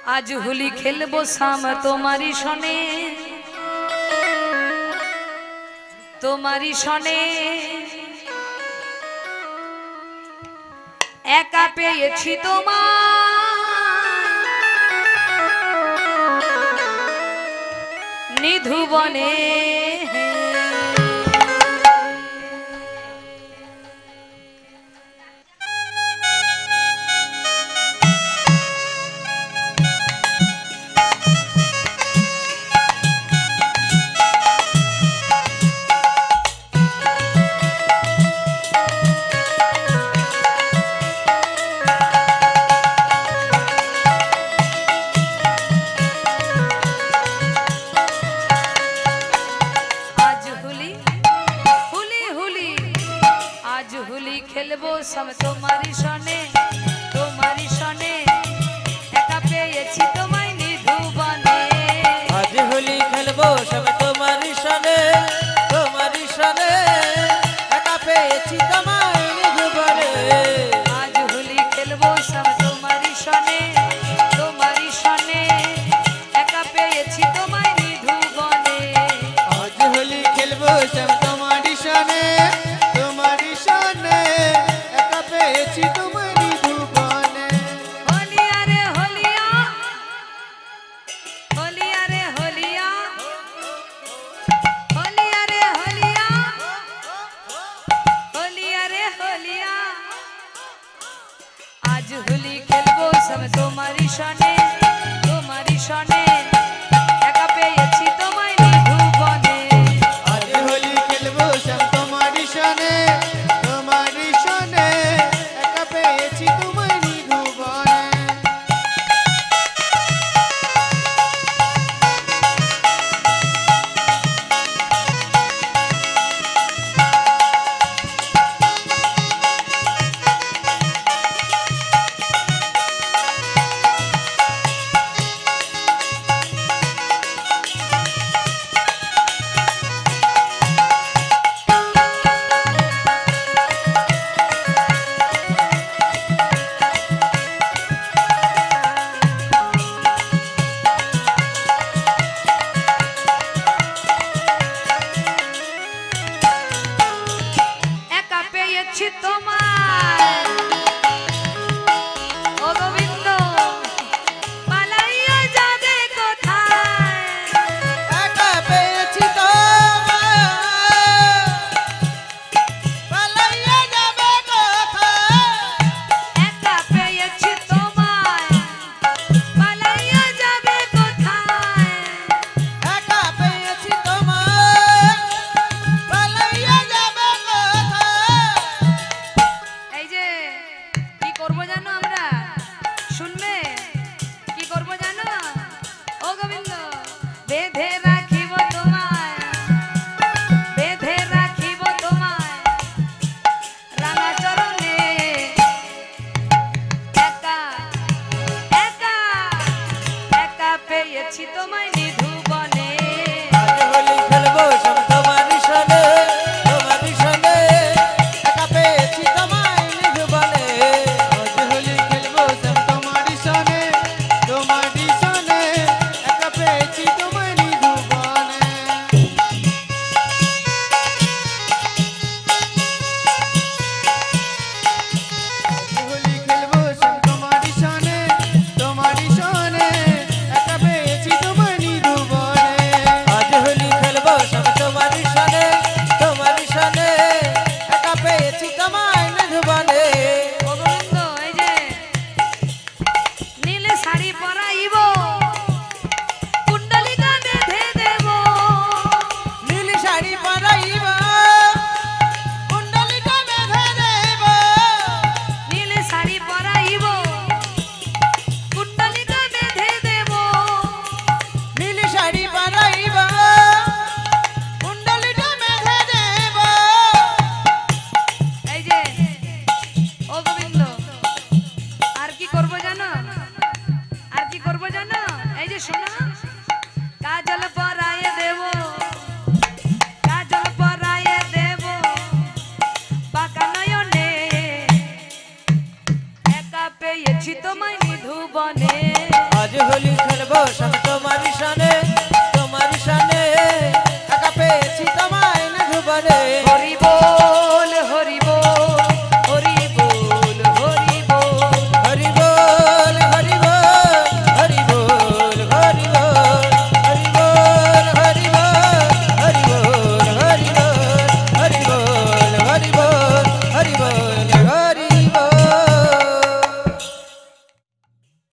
आज होली खेलबो शाम तुम्हारी सने एका पेয়েছি তোমায় নিধুবনে खेलबो सब तुम्हारी सने एका पेয়েছি তোমায় নিধুবনে आज होली खेलबो सब तुम्हारी सने एका पेয়েছি তোমায় নিধুবনে आज होली खेलबो सब तुम्हारी सने एका पेয়েছি তোমায় নিধুবনে आज होली खेलबो सब तुम्हारी सने आज होली खेलबो सब तुम्हारी सने एका पेয়েছি তোমায় নিধুবনে आज होली खेलबो सब तुम्हारी सने एका पेয়েছি তোমায় নিধুবনে তোমায় নিধুবনে आज होली खेलबो सब तुम्हारी सने एका पेয়েছি তোমায় নিধুবনে आज होली खेलबो सब तुम्हारी सने एका पेয়েছি তোমায় নিধুবনে आज होली खेलबो सब तुम्हारी सने एका पेয়েছি তোমায় খেলবো সব